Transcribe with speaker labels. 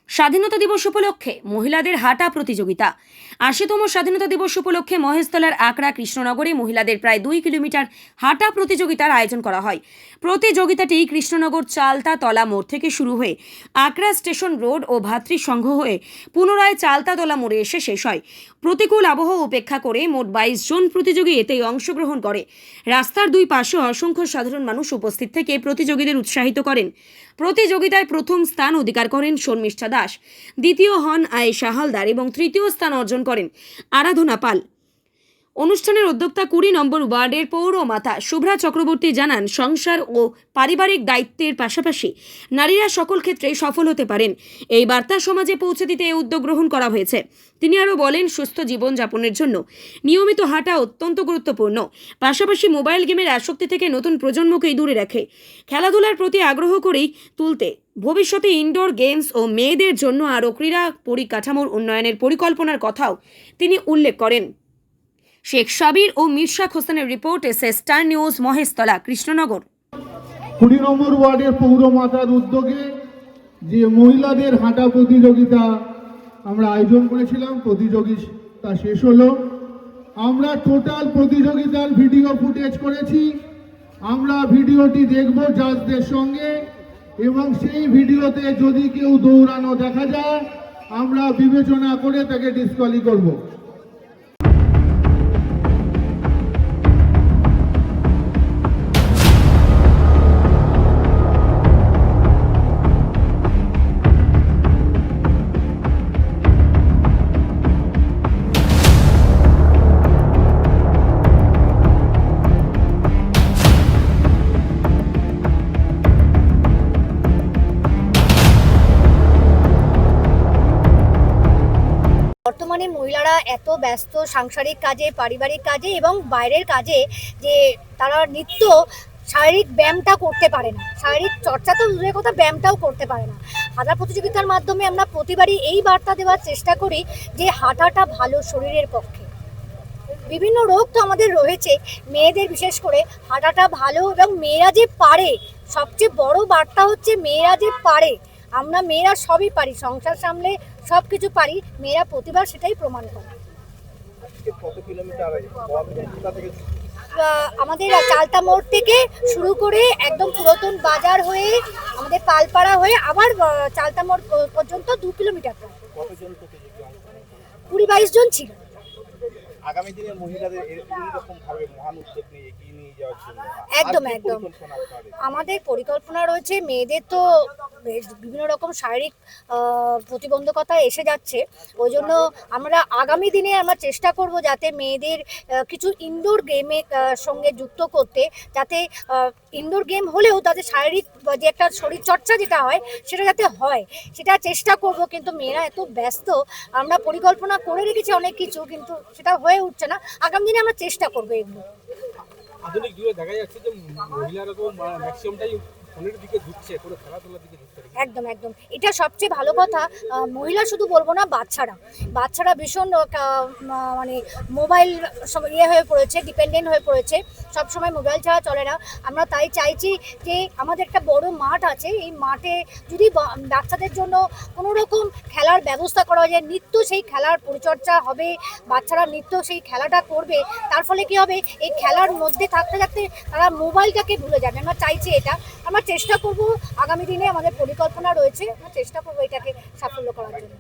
Speaker 1: স্বাধীনতা দিবস উপলক্ষে মহিলাদের হাঁটা প্রতিযোগিতা। ৮০তম স্বাধীনতা দিবস উপলক্ষে মহেশতলার আকড়া কৃষ্ণনগরে মহিলাদের প্রায় ২ কিলোমিটার হাঁটা প্রতিযোগিতার আয়োজন করা হয়। প্রতিযোগিতাটি কৃষ্ণনগর চালতা তলা মোড় থেকে শুরু হয়ে আকড়া স্টেশন রোড ও ভাতৃ সংঘ হয়ে পুনরায় চালতা তলা মোড়ে এসে শেষ হয়। প্রতিকূল আবহাওয়া উপেক্ষা করে মোট ২২ জন প্রতিযোগী এতে অংশগ্রহণ করে। রাস্তার দুই পাশে অসংখ্য সাধারণ মানুষ উপস্থিত থেকে প্রতিযোগীদের উৎসাহিত করেন। প্রতিযোগিতায় প্রথম স্থান অধিকার করেন শর্মিষ্ঠা দাস, দ্বিতীয় হন আয়েশা হালদার এবং তৃতীয় স্থান অর্জন করেন আরাধনা পাল। অনুষ্ঠানের উদ্যোক্তা ২০ নম্বর ওয়ার্ডের পৌরমাতা শুভ্রা চক্রবর্তী জানান, সংসার ও পারিবারিক দায়িত্বের পাশাপাশি নারীরা সকল ক্ষেত্রে সফল হতে পারেন। এই বার্তা সমাজে পৌঁছে দিতে এই উদ্যোগ গ্রহণ করা হয়েছে। তিনি আরও বলেন, সুস্থ জীবনযাপনের জন্য নিয়মিত হাঁটা অত্যন্ত গুরুত্বপূর্ণ। পাশাপাশি মোবাইল গেমের আসক্তি থেকে নতুন প্রজন্মকেই দূরে রাখে। খেলাধুলার প্রতি আগ্রহ করেই তুলতে ভবিষ্যতে ইনডোর গেমস ও মেয়েদের জন্য আরও ক্রীড়া পরিকাঠামোর উন্নয়নের পরিকল্পনার কথাও তিনি উল্লেখ করেন। শেখ সাবির ও মির্শাক হোসেনের report, SS star news, Maheshtala, Krishnanagar.
Speaker 2: ২০ নম্বর ওয়ার্ডের পৌরমাতার উদ্যোগে যে মহিলাদের হাঁটা প্রতিযোগিতা আমরা আয়োজন করেছিলাম, প্রতিযোগিতা শেষ হলো। আমরা টোটাল প্রতিযোগিতার ভিডিও ফুটেজ করেছি। আমরা ভিডিওটি দেখব জাজদের সঙ্গে এবং সেই ভিডিওতে যদি কেউ দৌড়ানো দেখা যায় আমরা বিবেচনা করে তাকে ডিসকোয়ালি করব।
Speaker 3: বর্তমানে মহিলারা এত ব্যস্ত সাংসারিক কাজে, পারিবারিক কাজে এবং বাইরের কাজে যে তারা নিত্য শারীরিক ব্যায়ামটা করতে পারে না। শারীরিক চর্চা তো দূরের কথা, ব্যায়ামটাও করতে পারে না। হাঁটা প্রতিযোগিতার মাধ্যমে আমরা প্রতিবারই এই বার্তা দেওয়ার চেষ্টা করি যে হাঁটাটা ভালো শরীরের পক্ষে। বিভিন্ন রোগ তো আমাদের রয়েছে, মেয়েদের বিশেষ করে হাঁটাটা ভালো এবং মেয়েরা যে পারে, সবচেয়ে বড় বার্তা হচ্ছে মেয়েরা যে পারে। আমরা মেয়েরা সবই পারি, সংসার সামলে সব কিছু পারি, মেয়েরা প্রতিবার সেটাই প্রমাণ করে। আমাদের চালতা মোড় থেকে শুরু করে একদম পুরাতন বাজার হয়ে আমাদের পালপাড়া হয়ে আবার চালতা মোড় পর্যন্ত ২ কিলোমিটার। ২০-২২ জন ছিল।
Speaker 4: আগামী দিনে মহিলাদের এরকম ভাবে মহান উদ্যোগ নিয়ে এগিয়ে নিয়ে যাওয়ার জন্য
Speaker 3: একদম আমাদের পরিকল্পনা রয়েছে। মেয়েদের তো বিভিন্ন রকম শারীরিক প্রতিবন্ধকতা এসে যাচ্ছে, ওই জন্য আমরা আগামী দিনে আমরা চেষ্টা করব যাতে মেয়েদের কিছু ইনডোর গেমের সঙ্গে যুক্ত করতে, যাতে ইনডোর গেম হলেও তাদের শারীরিক যে একটা শরীরচর্চা যেটা হয় সেটা যাতে হয়, সেটা চেষ্টা করব। কিন্তু মেয়েরা এত ব্যস্ত, আমরা পরিকল্পনা করে রেখেছি অনেক কিছু, কিন্তু সেটা হয়ে উঠছে না। আগামী দিনে আমরা চেষ্টা করবো এগুলো।
Speaker 5: আধুনিক যুগে দেখা যাচ্ছে যে মহিলারা তো ম্যাক্সিমামটাই ফোনের দিকে ঝুঁকছে, কোনো খেলাধুলার দিকে ঝুঁকছে।
Speaker 3: একদম এটা সবচেয়ে ভালো কথা। মহিলা শুধু বলবো না, বাচ্চারা ভীষণ মানে মোবাইল হয়ে পড়েছে, ডিপেন্ডেন্ট হয়ে পড়েছে, সবসময় মোবাইল ছাড়া চলে না। আমরা তাই চাইছি যে আমাদের একটা বড় মাঠ আছে, এই মাঠে যদি বাচ্চাদের জন্য কোনো রকম খেলার ব্যবস্থা করা যায়, নিত্য সেই খেলার পরিচর্যা হবে, বাচ্চারা নিত্য সেই খেলাটা করবে, তার ফলে কি হবে, এই খেলার মধ্যে থাকতে থাকতে তারা মোবাইলটাকে ভুলে যাবে। আমরা চাইছি এটা, আমরা চেষ্টা করব আগামী দিনে, আমাদের পরিকল্পনা রয়েছে, আমরা চেষ্টা করবো এটাকে সাফল্য করার জন্য।